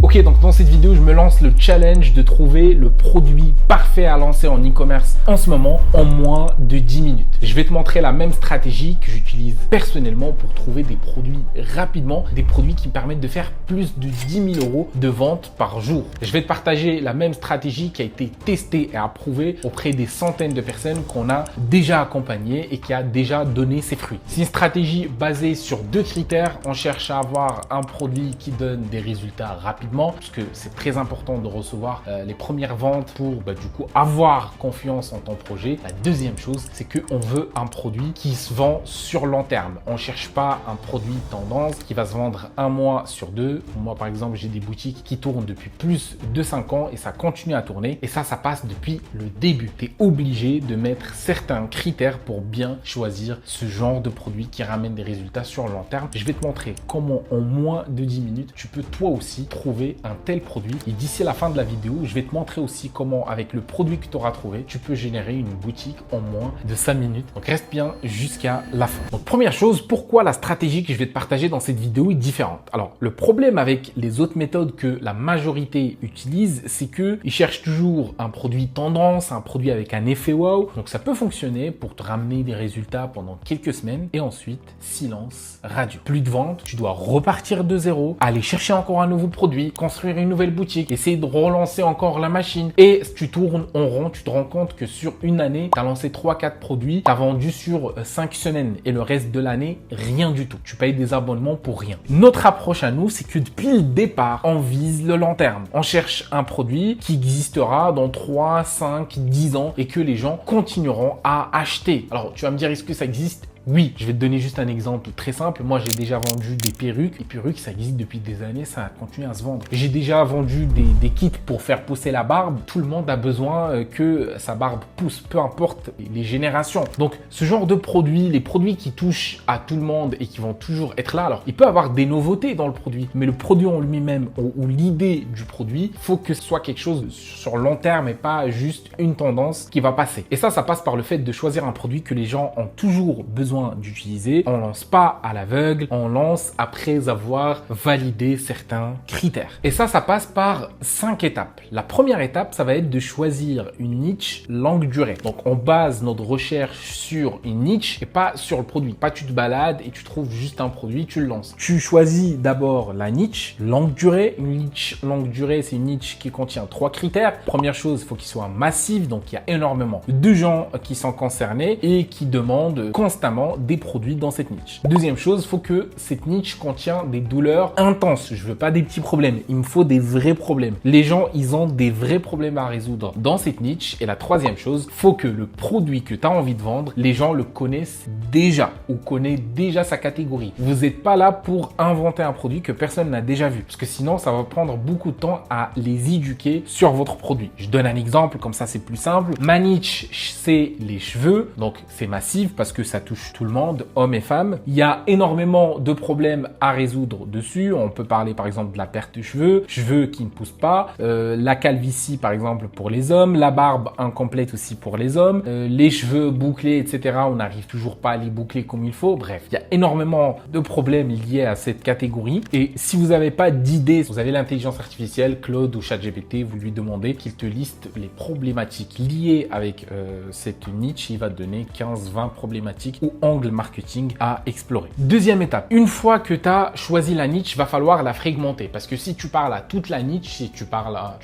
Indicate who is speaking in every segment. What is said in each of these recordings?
Speaker 1: Ok, donc dans cette vidéo, je me lance le challenge de trouver le produit parfait à lancer en e-commerce en ce moment en moins de 10 minutes. Je vais te montrer la même stratégie que j'utilise personnellement pour trouver des produits rapidement, des produits qui me permettent de faire plus de 10 000 euros de vente par jour. Je vais te partager la même stratégie qui a été testée et approuvée auprès des centaines de personnes qu'on a déjà accompagnées et qui a déjà donné ses fruits. C'est une stratégie basée sur deux critères. On cherche à avoir un produit qui donne des résultats rapidement, parce que c'est très important de recevoir les premières ventes pour du coup avoir confiance en ton projet. La deuxième chose, c'est qu'on veut un produit qui se vend sur long terme. On ne cherche pas un produit tendance qui va se vendre un mois sur deux. Moi par exemple, j'ai des boutiques qui tournent depuis plus de 5 ans et ça continue à tourner, et ça passe depuis le début. Tu es obligé de mettre certains critères pour bien choisir ce genre de produit qui ramène des résultats sur le long terme. Je vais te montrer comment en moins de 10 minutes, tu peux toi aussi trouver un tel produit. Et d'ici la fin de la vidéo, je vais te montrer aussi comment, avec le produit que tu auras trouvé, tu peux générer une boutique en moins de 5 minutes. Donc reste bien jusqu'à la fin. Donc première chose, pourquoi la stratégie que je vais te partager dans cette vidéo est différente? Alors le problème avec les autres méthodes que la majorité utilise, c'est qu'ils cherchent toujours un produit tendance, un produit avec un effet wow. Donc ça peut fonctionner pour te ramener des résultats pendant quelques semaines et ensuite silence radio. Plus de ventes, tu dois repartir de zéro, aller chercher encore un nouveau produit, construire une nouvelle boutique, essayer de relancer encore la machine, et tu tournes en rond. Tu te rends compte que sur une année, tu as lancé 3-4 produits, tu as vendu sur 5 semaines et le reste de l'année, rien du tout. Tu payes des abonnements pour rien. Notre approche à nous, c'est que depuis le départ, on vise le long terme. On cherche un produit qui existera dans 3, 5, 10 ans et que les gens continueront à acheter. Alors, tu vas me dire, est-ce que ça existe? Oui, je vais te donner juste un exemple très simple. Moi, j'ai déjà vendu des perruques. Les perruques, ça existe depuis des années, ça a continué à se vendre. J'ai déjà vendu des kits pour faire pousser la barbe. Tout le monde a besoin que sa barbe pousse, peu importe les générations. Donc, ce genre de produits, les produits qui touchent à tout le monde et qui vont toujours être là. Alors, il peut y avoir des nouveautés dans le produit, mais le produit en lui-même ou l'idée du produit, il faut que ce soit quelque chose sur long terme et pas juste une tendance qui va passer. Et ça passe par le fait de choisir un produit que les gens ont toujours besoin d'utiliser. On lance pas à l'aveugle, on lance après avoir validé certains critères. Et ça passe par 5 étapes. La première étape, ça va être de choisir une niche longue durée. Donc, on base notre recherche sur une niche et pas sur le produit. Pas tu te balades et tu trouves juste un produit, tu le lances. Tu choisis d'abord la niche longue durée. Une niche longue durée, c'est une niche qui contient 3 critères. Première chose, il faut qu'il soit massif. Donc, il y a énormément de gens qui sont concernés et qui demandent constamment des produits dans cette niche. Deuxième chose, il faut que cette niche contient des douleurs intenses. Je veux pas des petits problèmes, il me faut des vrais problèmes. Les gens, ils ont des vrais problèmes à résoudre dans cette niche. Et la troisième chose, il faut que le produit que tu as envie de vendre, les gens le connaissent déjà ou connaissent déjà sa catégorie. Vous n'êtes pas là pour inventer un produit que personne n'a déjà vu, parce que sinon, ça va prendre beaucoup de temps à les éduquer sur votre produit. Je donne un exemple, comme ça, c'est plus simple. Ma niche, c'est les cheveux, donc c'est massif parce que ça touche tout le monde, hommes et femmes. Il y a énormément de problèmes à résoudre dessus. On peut parler par exemple de la perte de cheveux qui ne poussent pas, la calvitie par exemple pour les hommes, la barbe incomplète aussi pour les hommes, les cheveux bouclés, etc. On n'arrive toujours pas à les boucler comme il faut. Bref, il y a énormément de problèmes liés à cette catégorie. Et si vous n'avez pas d'idée, vous avez l'intelligence artificielle, Claude ou ChatGPT, vous lui demandez qu'il te liste les problématiques liées avec cette niche. Il va te donner 15-20 problématiques ou angle marketing à explorer. Deuxième étape, une fois que tu as choisi la niche, va falloir la fragmenter, parce que si tu parles à toute la niche, si tu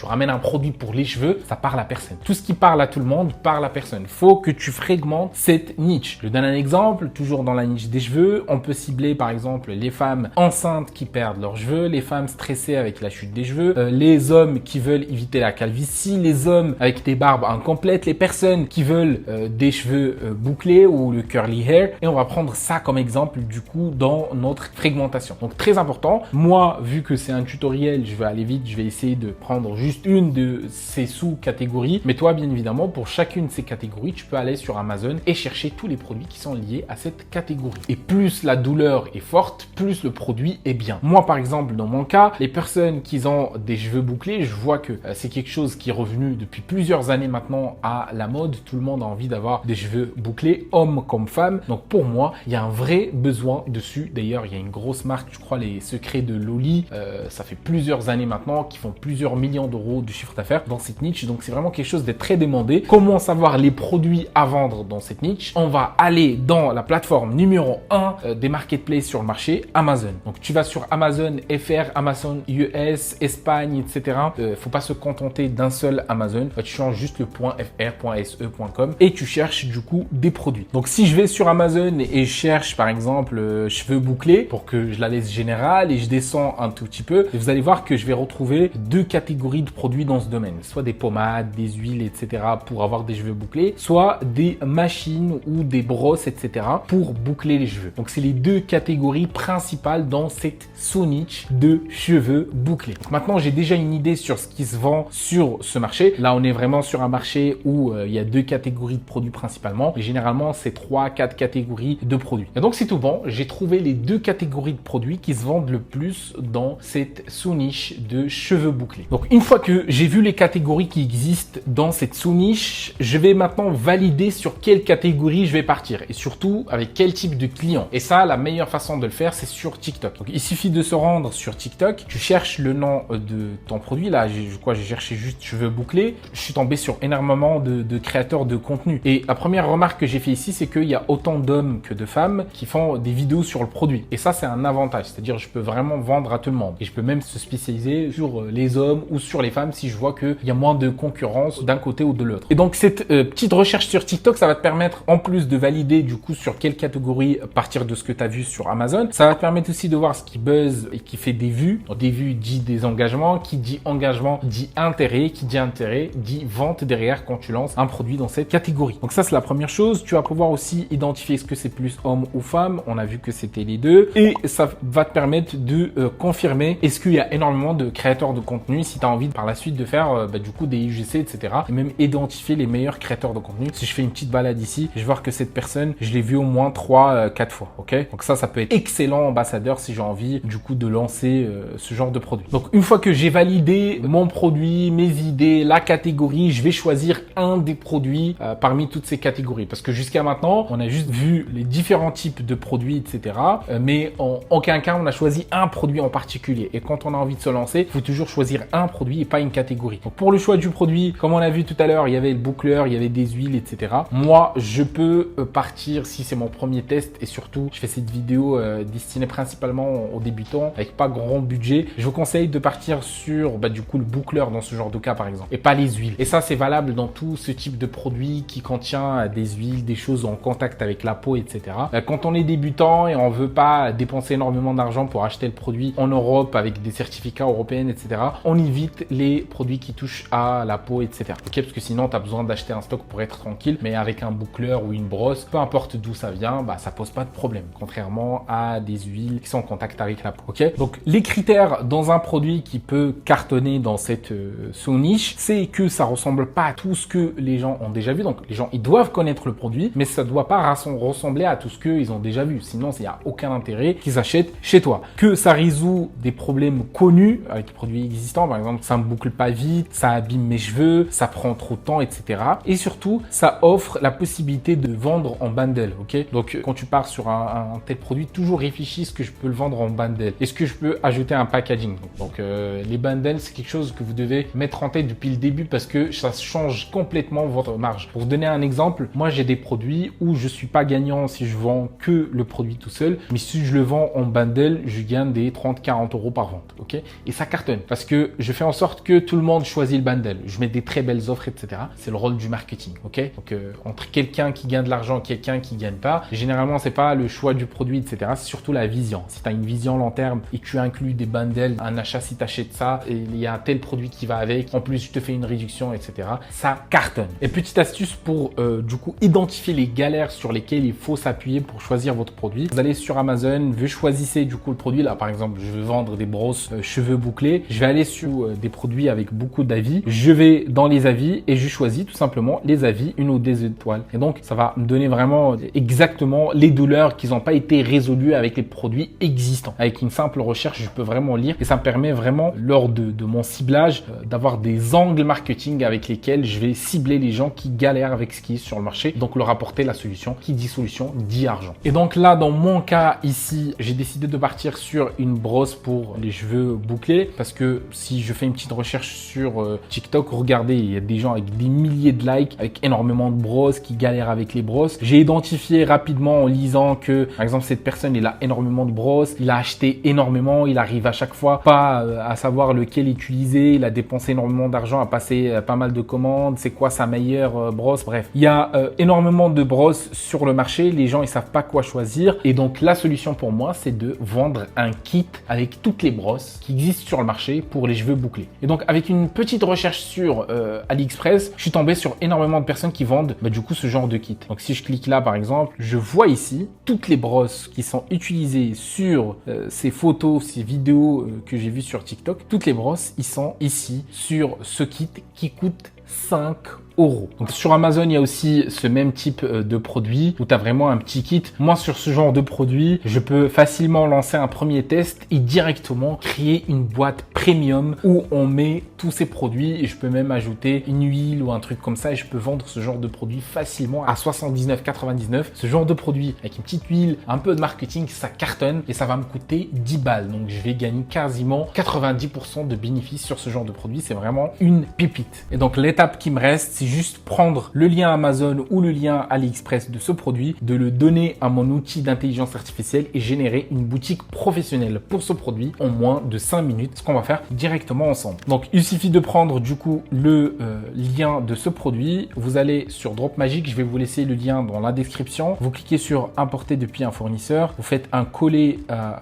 Speaker 1: ramènes un produit pour les cheveux, ça parle à personne. Tout ce qui parle à tout le monde parle à personne. Faut que tu fragmentes cette niche. Je donne un exemple, toujours dans la niche des cheveux. On peut cibler par exemple les femmes enceintes qui perdent leurs cheveux, les femmes stressées avec la chute des cheveux, les hommes qui veulent éviter la calvitie, les hommes avec des barbes incomplètes, les personnes qui veulent des cheveux bouclés ou le curly hair. Et on va prendre ça comme exemple du coup dans notre fragmentation. Donc très important. Moi, vu que c'est un tutoriel, je vais aller vite, je vais essayer de prendre juste une de ces sous-catégories. Mais toi, bien évidemment, pour chacune de ces catégories, tu peux aller sur Amazon et chercher tous les produits qui sont liés à cette catégorie. Et plus la douleur est forte, plus le produit est bien. Moi, par exemple, dans mon cas, les personnes qui ont des cheveux bouclés, je vois que c'est quelque chose qui est revenu depuis plusieurs années maintenant à la mode. Tout le monde a envie d'avoir des cheveux bouclés, hommes comme femmes. Donc pour moi, il y a un vrai besoin dessus. D'ailleurs, il y a une grosse marque, je crois, les secrets de Loli. Ça fait plusieurs années maintenant qui font plusieurs millions d'euros de chiffre d'affaires dans cette niche. Donc c'est vraiment quelque chose de très demandé. Comment savoir les produits à vendre dans cette niche? On va aller dans la plateforme numéro 1 des marketplaces sur le marché, Amazon. Donc tu vas sur Amazon FR, Amazon US, Espagne, etc. Faut pas se contenter d'un seul Amazon. Tu changes juste le .fr, .se, .com et tu cherches du coup des produits. Donc si je vais sur Amazon et je cherche par exemple cheveux bouclés pour que je la laisse générale et je descends un tout petit peu, vous allez voir que je vais retrouver deux catégories de produits dans ce domaine. Soit des pommades, des huiles, etc. pour avoir des cheveux bouclés, soit des machines ou des brosses, etc. pour boucler les cheveux. Donc c'est les deux catégories principales dans cette sous-niche de cheveux bouclés. Donc maintenant j'ai déjà une idée sur ce qui se vend sur ce marché. Là on est vraiment sur un marché où il y a deux catégories de produits principalement. Et généralement c'est 3-4 catégories de produits. Et donc c'est tout bon. J'ai trouvé les deux catégories de produits qui se vendent le plus dans cette sous-niche de cheveux bouclés. Donc une fois que j'ai vu les catégories qui existent dans cette sous-niche, je vais maintenant valider sur quelle catégorie je vais partir et surtout avec quel type de client. Et ça, la meilleure façon de le faire, c'est sur TikTok. Donc il suffit de se rendre sur TikTok, tu cherches le nom de ton produit. Là, j'ai cherché juste cheveux bouclés. Je suis tombé sur énormément de créateurs de contenu. Et la première remarque que j'ai fait ici, c'est qu'il y a autant d'hommes que de femmes qui font des vidéos sur le produit. Et ça, c'est un avantage. C'est-à-dire, je peux vraiment vendre à tout le monde. Et je peux même se spécialiser sur les hommes ou sur les femmes si je vois qu'il y a moins de concurrence d'un côté ou de l'autre. Et donc, cette petite recherche sur TikTok, ça va te permettre, en plus de valider du coup sur quelle catégorie partir de ce que tu as vu sur Amazon, ça va te permettre aussi de voir ce qui buzz et qui fait des vues. Donc, des vues dit des engagements, qui dit engagement dit intérêt, qui dit intérêt dit vente derrière quand tu lances un produit dans cette catégorie. Donc ça, c'est la première chose. Tu vas pouvoir aussi identifier est-ce que c'est plus homme ou femme. On a vu que c'était les deux. Et ça va te permettre de confirmer est-ce qu'il y a énormément de créateurs de contenu si tu as envie par la suite de faire du coup des UGC, etc. Et même identifier les meilleurs créateurs de contenu. Si je fais une petite balade ici, je vais voir que cette personne, je l'ai vue au moins 3-4 fois. Ok, donc ça peut être excellent ambassadeur si j'ai envie du coup de lancer ce genre de produit. Donc une fois que j'ai validé mon produit, mes idées, la catégorie, je vais choisir un des produits parmi toutes ces catégories. Parce que jusqu'à maintenant, on a juste vu les différents types de produits, etc. Mais en aucun cas, on a choisi un produit en particulier. Et quand on a envie de se lancer, il faut toujours choisir un produit et pas une catégorie. Donc pour le choix du produit, comme on a vu tout à l'heure, il y avait le boucleur, il y avait des huiles, etc. Moi, je peux partir si c'est mon premier test et surtout, je fais cette vidéo destinée principalement aux débutants avec pas grand budget. Je vous conseille de partir sur du coup le boucleur dans ce genre de cas par exemple et pas les huiles. Et ça, c'est valable dans tout ce type de produit qui contient des huiles, des choses en contact avec la peau, etc. Quand on est débutant et on veut pas dépenser énormément d'argent pour acheter le produit en Europe avec des certificats européens, etc., on évite les produits qui touchent à la peau, etc. Ok, parce que sinon, tu as besoin d'acheter un stock pour être tranquille, mais avec un boucleur ou une brosse, peu importe d'où ça vient, ça pose pas de problème, contrairement à des huiles qui sont en contact avec la peau. Ok, donc les critères dans un produit qui peut cartonner dans cette sous-niche, c'est que ça ressemble pas à tout ce que les gens ont déjà vu. Donc les gens, ils doivent connaître le produit, mais ça doit pas ressembler à tout ce qu'ils ont déjà vu. Sinon, il n'y a aucun intérêt qu'ils achètent chez toi. Que ça résout des problèmes connus avec les produits existants. Par exemple, ça me boucle pas vite, ça abîme mes cheveux, ça prend trop de temps, etc. Et surtout, ça offre la possibilité de vendre en bundle. Ok, donc quand tu pars sur un tel produit, toujours réfléchis ce que je peux le vendre en bundle. Est-ce que je peux ajouter un packaging? Donc les bundles, c'est quelque chose que vous devez mettre en tête depuis le début parce que ça change complètement votre marge. Pour vous donner un exemple, moi j'ai des produits où je suis pas gagnant si je vends que le produit tout seul, mais si je le vends en bundle, je gagne des 30-40 euros par vente. Ok, et ça cartonne parce que je fais en sorte que tout le monde choisit le bundle. Je mets des très belles offres, etc. C'est le rôle du marketing. Ok, donc entre quelqu'un qui gagne de l'argent et quelqu'un qui gagne pas, généralement c'est pas le choix du produit, etc. C'est surtout la vision. Si tu as une vision long terme et que tu inclus des bundles, un achat si tu achètes ça et il y a un tel produit qui va avec, en plus je te fais une réduction, etc. Ça cartonne. Et petite astuce pour du coup identifier les galères sur lesquelles il faut s'appuyer pour choisir votre produit. Vous allez sur Amazon, vous choisissez du coup le produit. Là par exemple, je veux vendre des brosses cheveux bouclés. Je vais aller sur des produits avec beaucoup d'avis. Je vais dans les avis et je choisis tout simplement les avis, une ou deux étoiles. Et donc ça va me donner vraiment exactement les douleurs qui n'ont pas été résolues avec les produits existants. Avec une simple recherche, je peux vraiment lire et ça me permet vraiment lors de mon ciblage d'avoir des angles marketing avec lesquels je vais cibler les gens qui galèrent avec ce qui est sur le marché, donc leur apporter la solution. Qui dit solution, dit argent. Et donc là, dans mon cas ici, j'ai décidé de partir sur une brosse pour les cheveux bouclés parce que si je fais une petite recherche sur TikTok, regardez, il y a des gens avec des milliers de likes, avec énormément de brosses qui galèrent avec les brosses. J'ai identifié rapidement en lisant que, par exemple, cette personne, il a énormément de brosses, il a acheté énormément, il arrive à chaque fois pas à savoir lequel utiliser, il a dépensé énormément d'argent à passer pas mal de commandes, c'est quoi sa meilleure brosse, bref. Il y a énormément de brosses sur le marché, les gens ils savent pas quoi choisir et donc la solution pour moi c'est de vendre un kit avec toutes les brosses qui existent sur le marché pour les cheveux bouclés. Et donc avec une petite recherche sur AliExpress, je suis tombé sur énormément de personnes qui vendent du coup ce genre de kit. Donc si je clique là par exemple, je vois ici toutes les brosses qui sont utilisées sur ces photos, ces vidéos que j'ai vues sur TikTok. Toutes les brosses, ils sont ici sur ce kit qui coûte 5 €. Donc sur Amazon, il y a aussi ce même type de produit où tu as vraiment un petit kit. Moi, sur ce genre de produit, je peux facilement lancer un premier test et directement créer une boîte premium où on met tous ces produits et je peux même ajouter une huile ou un truc comme ça et je peux vendre ce genre de produit facilement à 79,99 €. Ce genre de produit avec une petite huile, un peu de marketing, ça cartonne et ça va me coûter 10 balles. Donc je vais gagner quasiment 90% de bénéfices sur ce genre de produit. C'est vraiment une pépite. Et donc l'étape qui me reste, c'est juste prendre le lien Amazon ou le lien AliExpress de ce produit, de le donner à mon outil d'intelligence artificielle et générer une boutique professionnelle pour ce produit en moins de 5 minutes, ce qu'on va faire directement ensemble. Donc, il suffit de prendre du coup le lien de ce produit. Vous allez sur Drop Magic, je vais vous laisser le lien dans la description. Vous cliquez sur importer depuis un fournisseur, vous faites un coller à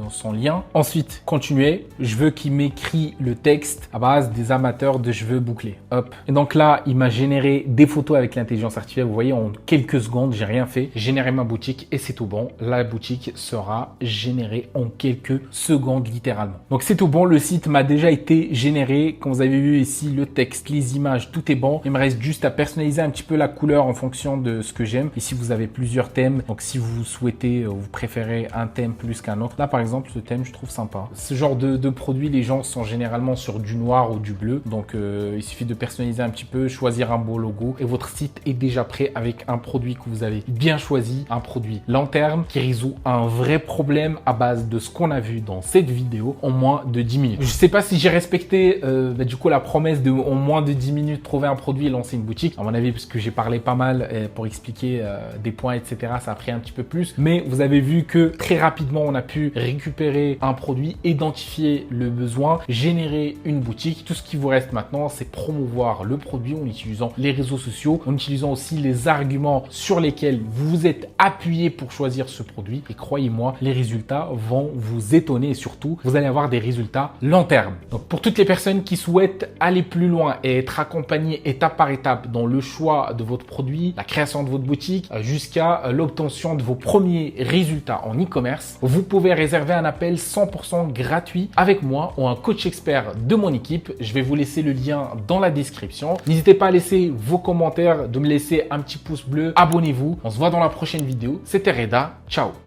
Speaker 1: son lien. Ensuite, continuez. Je veux qu'il m'écrit le texte à base des amateurs de cheveux bouclés. Hop. Et donc là, il m'a généré des photos avec l'intelligence artificielle. Vous voyez, en quelques secondes, j'ai rien fait. J'ai généré ma boutique et c'est tout bon. La boutique sera générée en quelques secondes littéralement. Donc c'est tout bon. Le site m'a déjà été généré. Comme vous avez vu ici, le texte, les images, tout est bon. Il me reste juste à personnaliser un petit peu la couleur en fonction de ce que j'aime. Ici, vous avez plusieurs thèmes. Donc si vous souhaitez, vous préférez un thème plus qu'un autre. Là, par exemple, ce thème, je trouve sympa. Ce genre de produit, les gens sont généralement sur du noir ou du bleu. Donc il suffit de personnaliser un petit peu, choisir un beau logo et votre site est déjà prêt avec un produit que vous avez bien choisi, un produit long terme qui résout un vrai problème à base de ce qu'on a vu dans cette vidéo en moins de 10 minutes. Je sais pas si j'ai respecté du coup la promesse de en moins de 10 minutes trouver un produit et lancer une boutique. À mon avis, parce que j'ai parlé pas mal pour expliquer des points, etc. Ça a pris un petit peu plus. Mais vous avez vu que très rapidement, on a pu récupérer un produit, identifier le besoin, générer une boutique. Tout ce qui vous reste maintenant, c'est promouvoir le produit en utilisant les réseaux sociaux, en utilisant aussi les arguments sur lesquels vous vous êtes appuyé pour choisir ce produit. Et croyez-moi, les résultats vont vous étonner et surtout, vous allez avoir des résultats long terme. Donc, pour toutes les personnes qui souhaitent aller plus loin et être accompagnées étape par étape dans le choix de votre produit, la création de votre boutique, jusqu'à l'obtention de vos premiers résultats en e-commerce, vous pouvez réserver un appel 100% gratuit avec moi ou un coach expert de mon équipe. Je vais vous laisser le lien dans la description. N'hésitez pas à laisser vos commentaires, de me laisser un petit pouce bleu. Abonnez-vous. On se voit dans la prochaine vidéo. C'était Reda. Ciao.